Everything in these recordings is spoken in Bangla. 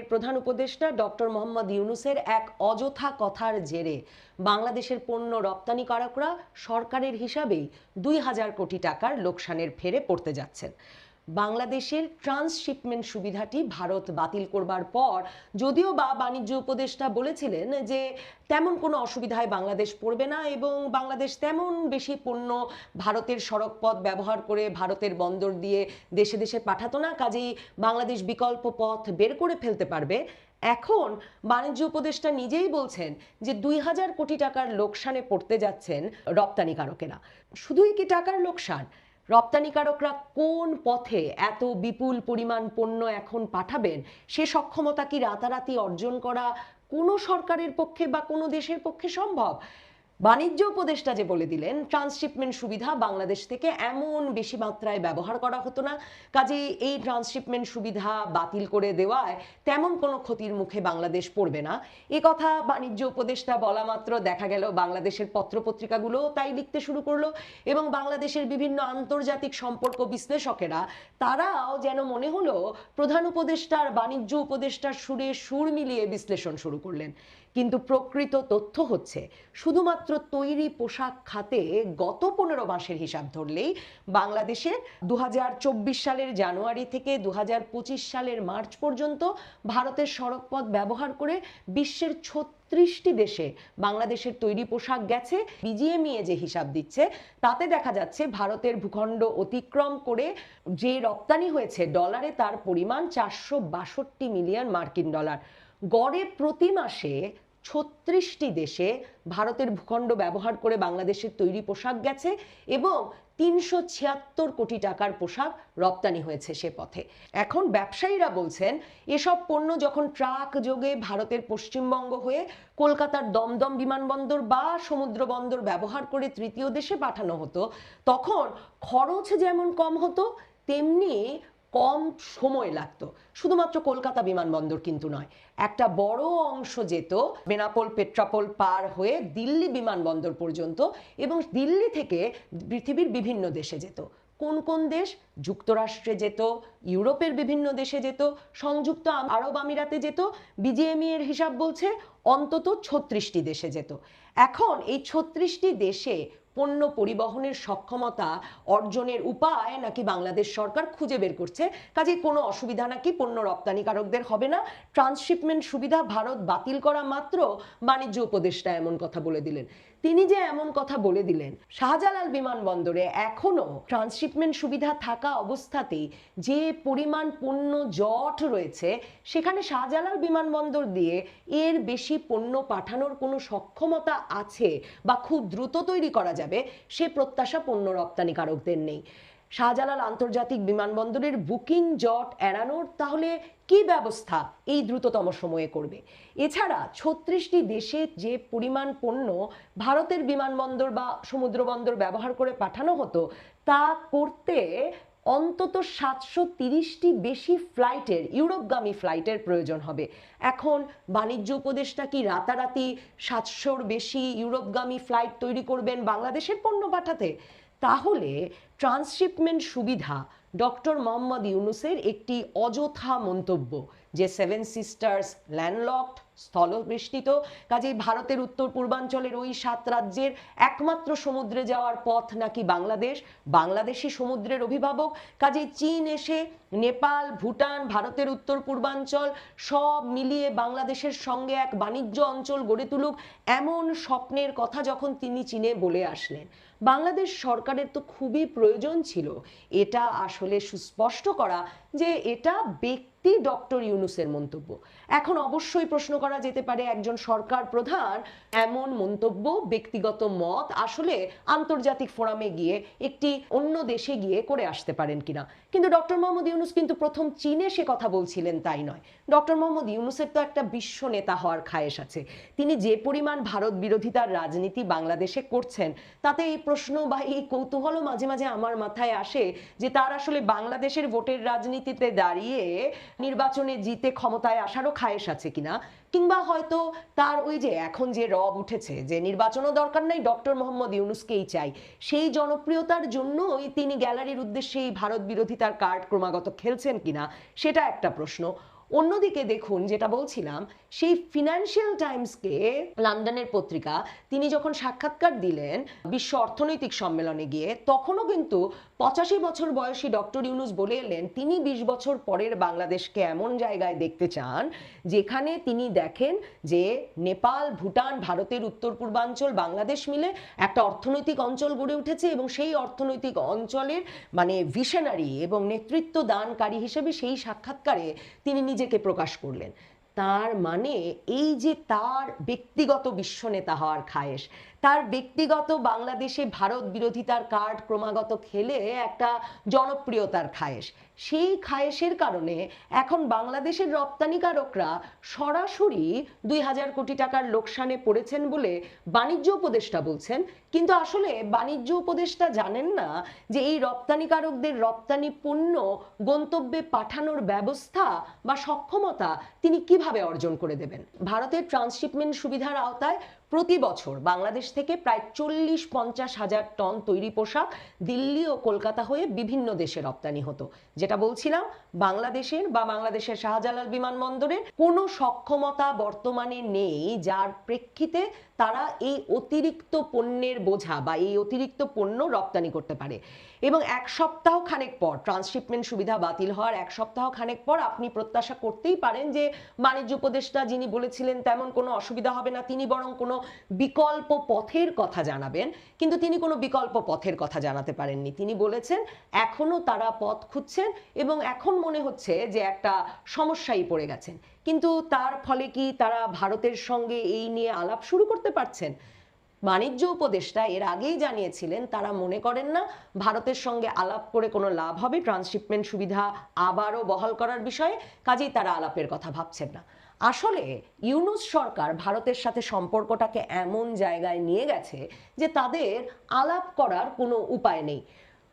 প্রধান উপদেষ্টা ডক্টর মোহাম্মদ ইউনূসের এক অযথা কথার জেরে বাংলাদেশের পণ্য রপ্তানিকারকরা সরকারের হিসাবেই ২,০০০ কোটি টাকার লোকসানের ফেরে পড়তে যাচ্ছেন। বাংলাদেশের ট্রান্সশিপমেন্ট সুবিধাটি ভারত বাতিল করবার পর যদিও বা বাণিজ্য উপদেষ্টা বলেছিলেন যে তেমন কোনো অসুবিধায় বাংলাদেশ পড়বে না এবং বাংলাদেশ তেমন বেশি পণ্য ভারতের সড়কপথ ব্যবহার করে ভারতের বন্দর দিয়ে দেশে দেশে পাঠাতো না, কাজেই বাংলাদেশ বিকল্প পথ বের করে ফেলতে পারবে। এখন বাণিজ্য উপদেষ্টা নিজেই বলছেন যে ২,০০০ কোটি টাকার লোকসানে পড়তে যাচ্ছেন রপ্তানিকারকেরা। শুধুই কি টাকার লোকসান? রপ্তানিকারকরা কোন পথে এত বিপুল পরিমাণ পণ্য এখন পাঠাবেন সে সক্ষমতা কি রাতারাতি অর্জন করা কোনো সরকারের পক্ষে বা কোনো দেশের পক্ষে সম্ভব? বাণিজ্য উপদেষ্টা যে বলে দিলেন ট্রান্সশিপমেন্ট সুবিধা বাংলাদেশ থেকে এমন বেশি মাত্রায় ব্যবহার করা হতো না, কাজেই এই ট্রান্সশিপমেন্ট সুবিধা বাতিল করে দেওয়ায় তেমন কোনো ক্ষতির মুখে বাংলাদেশ পড়বে না। এ কথা বাণিজ্য উপদেষ্টা বলা মাত্র দেখা গেল বাংলাদেশের পত্রপত্রিকাগুলো তাই লিখতে শুরু করলো এবং বাংলাদেশের বিভিন্ন আন্তর্জাতিক সম্পর্ক বিশ্লেষকেরা তারাও যেন মনে হলো প্রধান উপদেষ্টার বাণিজ্য উপদেষ্টার সুরে সুর মিলিয়ে বিশ্লেষণ শুরু করলেন। কিন্তু প্রকৃত তথ্য হচ্ছে শুধুমাত্র তৈরি পোশাক খাতে গত ১৫ মাসের হিসাব ধরলেই বাংলাদেশে ২০২৪ সালের জানুয়ারি থেকে ২০২৫ সালের মার্চ পর্যন্ত ভারতের সড়কপথ ব্যবহার করে বিশ্বের ৩৬টি দেশে বাংলাদেশের তৈরি পোশাক গেছে। বিজিএমইএ যে হিসাব দিচ্ছে তাতে দেখা যাচ্ছে ভারতের ভূখণ্ড অতিক্রম করে যে রপ্তানি হয়েছে ডলারে তার পরিমাণ ৪৬২ মিলিয়ন মার্কিন ডলার। গড়ে প্রতি মাসে ৩৬টি দেশে ভারতের ভূখণ্ড ব্যবহার করে বাংলাদেশের তৈরি পোশাক গেছে এবং ৩৭৬ কোটি টাকার পোশাক রপ্তানি হয়েছে সে পথে। এখন ব্যবসায়ীরা বলছেন এসব পণ্য যখন ট্রাক যোগে ভারতের পশ্চিমবঙ্গ হয়ে কলকাতার দমদম বিমানবন্দর বা সমুদ্র বন্দর ব্যবহার করে তৃতীয় দেশে পাঠানো হতো তখন খরচ যেমন কম হতো তেমনি কম সময় লাগতো। শুধুমাত্র কলকাতা বিমানবন্দর কিন্তু নয়, একটা বড় অংশ যেত বেনাপোল পেট্রাপোল পার হয়ে দিল্লি বিমানবন্দর পর্যন্ত এবং দিল্লি থেকে পৃথিবীর বিভিন্ন দেশে যেত। কোন কোন দেশ? যুক্তরাষ্ট্রে যেত, ইউরোপের বিভিন্ন দেশে যেত, সংযুক্ত আরব আমিরাতে যেত। বিজিএমইএ এর হিসাব বলছে অন্তত ৩৬টি দেশে যেত। এখন এই ৩৬টি দেশে পণ্য পরিবহনের সক্ষমতা অর্জনের উপায় নাকি বাংলাদেশ সরকার খুঁজে বের করছে, কাজে কোনো অসুবিধা নাকি পণ্য রপ্তানিকারকদের হবে না। ট্রান্সশিপমেন্ট সুবিধা ভারত বাতিল করা মাত্র বাণিজ্য উপদেষ্টা এমন কথা বলে দিলেন। তিনি যে এমন কথা বলে দিলেন, শাহজালাল বিমানবন্দরে এখনো ট্রান্সশিপমেন্ট সুবিধা থাকা অবস্থাতেই যে পরিমাণ পণ্য জট রয়েছে সেখানে শাহজালাল বিমানবন্দর দিয়ে এর বেশি পণ্য পাঠানোর কোনো সক্ষমতা আছে বা খুব দ্রুত তৈরি করা যাবে সে প্রত্যাশা পণ্য রপ্তানিকারকদের নেই। শাহজালাল আন্তর্জাতিক বিমানবন্দরের বুকিং জট এড়ানোর তাহলে কি ব্যবস্থা এই দ্রুততম সময়ে করবে? এছাড়া ৩৬টি দেশে যে পরিমাণ পণ্য ভারতের বিমানবন্দর বা সমুদ্র বন্দর ব্যবহার করে পাঠানো হতো তা করতে অন্তত ৭৩০টি বেশি ফ্লাইটের ইউরোপগামী ফ্লাইটের প্রয়োজন হবে। এখন বাণিজ্য উপদেষ্টা কি রাতারাতি ৭০০-র বেশি ইউরোপগামী ফ্লাইট তৈরি করবেন বাংলাদেশের পণ্য পাঠাতে? তাহলে ট্রান্সশিপমেন্ট সুবিধা ডক্টর মোহাম্মদ ইউনূসের একটি অযথা মন্তব্য যে 7 সিস্টার্স ল্যান্ডলকড স্থলবেষ্টিত, কাজেই ভারতের উত্তর পূর্বাঞ্চলের ওই 7 রাজ্যের একমাত্র সমুদ্রে যাওয়ার পথ নাকি বাংলাদেশ, বাংলাদেশি সমুদ্রের অভিভাবক, কাজেই চীন এসে নেপাল ভুটান ভারতের উত্তর পূর্বাঞ্চল সব মিলিয়ে বাংলাদেশের সঙ্গে এক বাণিজ্য অঞ্চল গড়ে তুলুক এমন স্বপ্নের কথা যখন তিনি চীনে বলে আসলেন, বাংলাদেশ সরকারের তো খুবই প্রয়োজন ছিল এটা আসলে সুস্পষ্ট করা যে এটা ব্যক্তি ডক্টর ইউনূসের মন্তব্য। এখন অবশ্যই প্রশ্ন করা যেতে পারে একজন সরকার প্রধান এমন মন্তব্য ব্যক্তিগত মত আসলে আন্তর্জাতিক ফোরামে গিয়ে একটি অন্য দেশে গিয়ে করে আসতে পারেন কিনা, কিন্তু ডক্টর মোহাম্মদ ইউনূস কিন্তু প্রথম চীনে সে কথা বলছিলেন তাই নয়। ডক্টর মোহাম্মদ ইউনূসের তো একটা বিশ্ব নেতা হওয়ার খায়েশ আছে। তিনি যে পরিমাণ ভারত বিরোধিতার রাজনীতি বাংলাদেশে করছেন তাতে এই প্রশ্ন বা এই কৌতূহল মাঝে মাঝে আমার মাথায় আসে যে তার আসলে বাংলাদেশের ভোটের রাজনীতিতে দাঁড়িয়ে নির্বাচনে জিতে ক্ষমতায় আসারও খায়েশ আছে কিনা, কিংবা হয়তো তার ওই যে এখন যে রব উঠেছে যে নির্বাচনও দরকার নাই ডক্টর মোহাম্মদ ইউনূসকেই চাই, সেই জনপ্রিয়তার জন্যই তিনি গ্যালারির উদ্দেশ্যে এই ভারত বিরোধিতার কার্ড ক্রমাগত খেলছেন কিনা সেটা একটা প্রশ্ন। অন্যদিকে দেখুন, যেটা বলছিলাম, সেই ফিনান্সিয়াল টাইমসকে, লন্ডনের পত্রিকা, তিনি যখন সাক্ষাৎকার দিলেন বিশ্ব অর্থনৈতিক সম্মেলনে গিয়ে, তখনও কিন্তু 85 বছর বয়সী ডক্টর ইউনূস বলে এলেন তিনি 20 বছর পরের বাংলাদেশকে এমন জায়গায় দেখতে চান যেখানে তিনি দেখেন যে নেপাল, ভুটান, ভারতের উত্তর পূর্বাঞ্চল, বাংলাদেশ মিলে একটা অর্থনৈতিক অঞ্চল গড়ে উঠেছে এবং সেই অর্থনৈতিক অঞ্চলের মানে ভিশনারি এবং নেতৃত্ব দানকারী হিসেবে সেই সাক্ষাৎকারে তিনি নিজেকে প্রকাশ করলেন। তার মানে এই যে তার ব্যক্তিগত বিশ্বনেতা হওয়ার খায়েশ, তার ব্যক্তিগত বাংলাদেশে ভারত বিরোধিতার কার্ড ক্রমাগত খেলে একটা জনপ্রিয়তার খায়েশ, সেই খায়েশের কারণে এখন বাংলাদেশের রপ্তানিকারকরা সরাসরি 2000 কোটি টাকার লোকসানে পড়েছেন বলে বাণিজ্য উপদেষ্টা বলছেন। কিন্তু আসলে বাণিজ্য উপদেষ্টা জানেন না যে এই রপ্তানিকারকদের রপ্তানি পণ্য গন্তব্যে পাঠানোর ব্যবস্থা বা সক্ষমতা তিনি কিভাবে অর্জন করে দেবেন। ভারতের ট্রান্সশিপমেন্ট সুবিধার আওতায় প্রতি বছর বাংলাদেশ থেকে প্রায় 40-50 হাজার টন তৈরি পোশাক দিল্লি ও কলকাতা হয়ে বিভিন্ন দেশে রপ্তানি হতো। যেটা বলছিলাম, বাংলাদেশের শাহজালাল বিমানবন্দরের কোনো সক্ষমতা বর্তমানে নেই যার প্রেক্ষিতে তারা এই অতিরিক্ত পণ্যের বোঝা বা এই অতিরিক্ত পণ্য রপ্তানি করতে পারে। এবং এক সপ্তাহ খানেক পর, ট্রান্সশিপমেন্ট সুবিধা বাতিল হওয়ার এক সপ্তাহ খানেক পর আপনি প্রত্যাশা করতেই পারেন যে বাণিজ্য উপদেষ্টা যিনি বলেছিলেন তেমন কোনো অসুবিধা হবে না, তিনি বরং কোনো বিকল্প পথের কথা জানাবেন। কিন্তু তিনি কোনো বিকল্প পথের কথা জানাতে পারেননি। তিনি বলেছেন এখনো তারা পথ খুঁজছেন এবং এখন মনে হচ্ছে যে একটা সমস্যায় পড়ে গেছেন। কিন্তু তার ফলে কি তারা ভারতের সঙ্গে এই নিয়ে আলাপ শুরু করতে পারছেন? বাণিজ্য উপদেষ্টা এর আগেই জানিয়েছিলেন তারা মনে করেন না ভারতের সঙ্গে আলাপ করে কোনো লাভ হবে ট্রান্সশিপমেন্ট সুবিধা আবারও বহাল করার বিষয়ে, কাজেই তারা আলাপের কথা ভাবছেন না। আসলে ইউনূস সরকার ভারতের সাথে সম্পর্কটাকে এমন জায়গায় নিয়ে গেছে যে তাদের আলাপ করার কোনো উপায় নেই।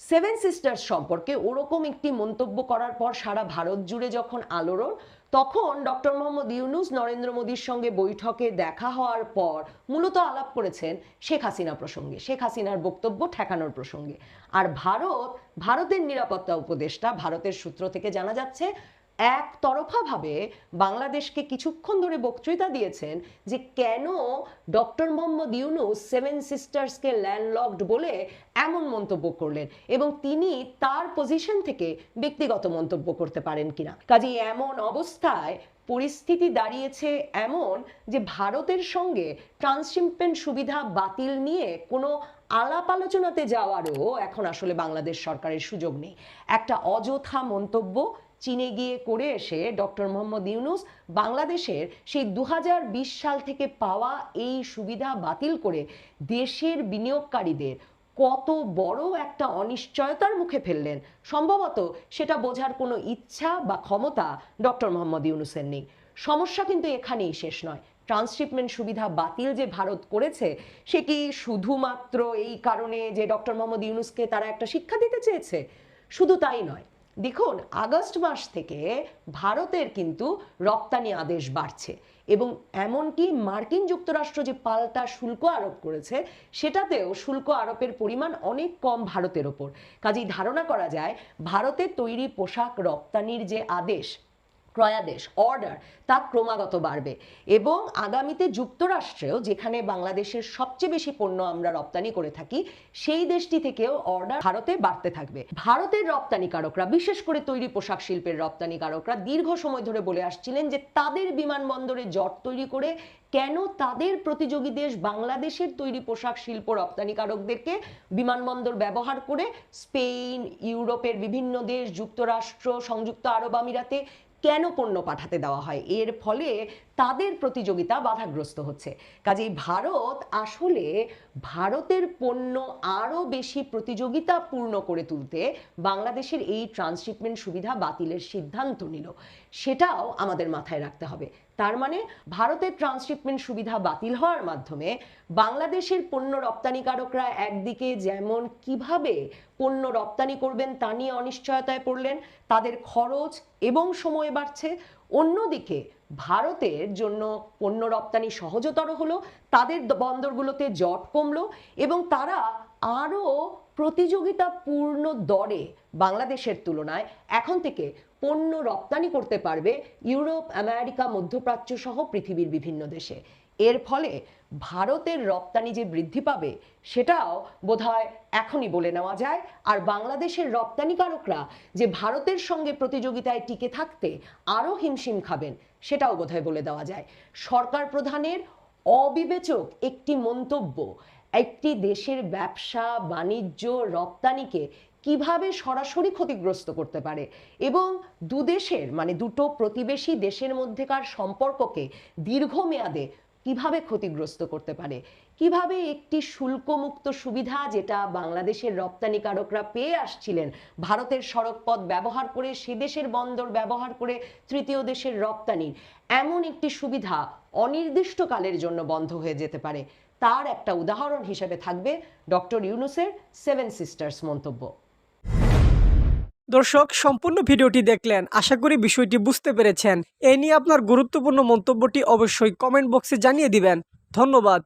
সেভেন সিস্টার্স সম্পর্কে ওরকম একটি মন্তব্য করার পর সারা ভারত জুড়ে যখন আলোড়ন, তখন ডক্টর মোহাম্মদ ইউনূস নরেন্দ্র মোদীর সঙ্গে বৈঠকে দেখা হওয়ার পর মূলত আলাপ করেছেন শেখ হাসিনা প্রসঙ্গে, শেখ হাসিনার বক্তব্য ঠেকানোর প্রসঙ্গে। আর ভারতের নিরাপত্তা উপদেষ্টা, ভারতের সূত্র থেকে জানা যাচ্ছে, একতরফাভাবে বাংলাদেশকে কিছুক্ষণ ধরে বক্তৃতা দিয়েছেন যে কেন ডক্টর মোহাম্মদ ইউনূস সেভেন সিস্টার্সকে ল্যান্ডলকড বলে এমন মন্তব্য করলেন এবং তিনি তার পজিশন থেকে ব্যক্তিগত মন্তব্য করতে পারেন কিনা। কাজেই এমন অবস্থায় পরিস্থিতি দাঁড়িয়েছে এমন যে ভারতের সঙ্গে ট্রান্সশিপমেন্ট সুবিধা বাতিল নিয়ে কোনো আলাপ আলোচনাতে যাওয়ারও এখন আসলে বাংলাদেশ সরকারের সুযোগ নেই। একটা অযথা মন্তব্য চীনে গিয়ে করে এসে ডক্টর মোহাম্মদ ইউনূস বাংলাদেশের সেই 2020 সাল থেকে পাওয়া এই সুবিধা বাতিল করে দেশের বিনিয়োগকারীদের কত বড় একটা অনিশ্চয়তার মুখে ফেললেন, সম্ভবত সেটা বোঝার কোনো ইচ্ছা বা ক্ষমতা ডক্টর মোহাম্মদ ইউনূসের নেই। সমস্যা কিন্তু এখানেই শেষ নয়। ট্রান্সশিপমেন্ট সুবিধা বাতিল যে ভারত করেছে সেটি শুধুমাত্র এই কারণে যে ডক্টর মোহাম্মদ ইউনূসকে তারা একটা শিক্ষা দিতে চেয়েছে, শুধু তাই নয়। দেখুন, আগস্ট মাস থেকে ভারতের কিন্তু রপ্তানি আদেশ বাড়ছে এবং এমনকি মার্কিন যুক্তরাষ্ট্র যে পাল্টা শুল্ক আরোপ করেছে সেটাতেও শুল্ক আরোপের পরিমাণ অনেক কম ভারতের ওপর। কাজেই ধারণা করা যায় ভারতের তৈরি পোশাক রপ্তানির যে আদেশ, ক্রয়াদেশ, অর্ডার, তা ক্রমাগত বাড়বে এবং আগামীতে যুক্তরাষ্ট্রেও, যেখানে বাংলাদেশের সবচেয়ে বেশি পণ্য আমরা রপ্তানি করে থাকি, সেই দেশটি থেকেও অর্ডার ভারতে বাড়তে থাকবে। ভারতের রপ্তানিকারকরা, বিশেষ করে তৈরি পোশাক শিল্পের রপ্তানিকারকরা দীর্ঘ সময় ধরে বলে আসছিলেন যে তাদের বিমানবন্দরে জট তৈরি করে কেন তাদের প্রতিযোগী দেশ বাংলাদেশের তৈরি পোশাক শিল্প রপ্তানিকারকদেরকে বিমানবন্দর ব্যবহার করে স্পেন, ইউরোপের বিভিন্ন দেশ, যুক্তরাষ্ট্র, সংযুক্ত আরব আমিরাতে কেন পণ্য পাঠাতে দেওয়া হয়। এর ফলে তাদের প্রতিযোগিতা বাধাগ্রস্ত হচ্ছে। কাজেই ভারতের পণ্য আরো বেশি প্রতিযোগিতাপূর্ণ করে তুলতে বাংলাদেশের এই ট্রান্সশিপমেন্ট সুবিধা বাতিলের সিদ্ধান্ত নিল, সেটাও আমাদের মাথায় রাখতে হবে। তার মানে ভারতের ট্রান্সশিপমেন্ট সুবিধা বাতিল হওয়ার মাধ্যমে বাংলাদেশের পণ্য রপ্তানিকারকরা একদিকে যেমন কিভাবে পণ্য রপ্তানি করবেন তা নিয়ে অনিশ্চয়তায় পড়লেন, তাদের খরচ এবং সময় বাড়ছে, অন্যদিকে ভারতের জন্য পণ্য রপ্তানি সহজতর হলো, তাদের বন্দরগুলোতে জট কমলো এবং তারা আরো প্রতিযোগিতাপূর্ণ দরে বাংলাদেশের তুলনায় এখন থেকে পণ্য রপ্তানি করতে পারবে ইউরোপ, আমেরিকা, মধ্যপ্রাচ্য সহ পৃথিবীর বিভিন্ন দেশে। এর ফলে ভারতের রপ্তানি যে বৃদ্ধি পাবে সেটাও বোধহয় এখনই বলে নেওয়া যায়। আর বাংলাদেশের রপ্তানিকারকরা যে ভারতের সঙ্গে প্রতিযোগিতায় টিকে থাকতে আরও হিমশিম খাবেন সেটাও বোধহয় বলে দেওয়া যায়। সরকার প্রধানের অবিবেচক একটি মন্তব্য একটি দেশের ব্যবসা বাণিজ্য রপ্তানিকে কিভাবে সরাসরি ক্ষতিগ্রস্ত করতে পারে এবং দুদেশের মানে দুটো প্রতিবেশী দেশের মধ্যেকার সম্পর্ককে দীর্ঘমেয়াদে কিভাবে ক্ষতিগ্রস্ত করতে পারে, কিভাবে একটি শুল্কমুক্ত সুবিধা যেটা বাংলাদেশের রপ্তানিকারকরা পেয়ে আসছিলেন ভারতের সড়কপথ ব্যবহার করে, সে দেশের বন্দর ব্যবহার করে তৃতীয় দেশের রপ্তানির, এমন একটি সুবিধা অনির্দিষ্টকালের জন্য বন্ধ হয়ে যেতে পারে, তার একটা উদাহরণ হিসেবে থাকবে ডক্টর ইউনূসের 7 সিস্টার্স মন্তব্য। দর্শক, সম্পূর্ণ ভিডিওটি দেখলেন, আশা করি বিষয়টি বুঝতে পেরেছেন। এ নিয়ে আপনার গুরুত্বপূর্ণ মন্তব্যটি অবশ্যই কমেন্ট বক্সে জানিয়ে দিবেন। ধন্যবাদ।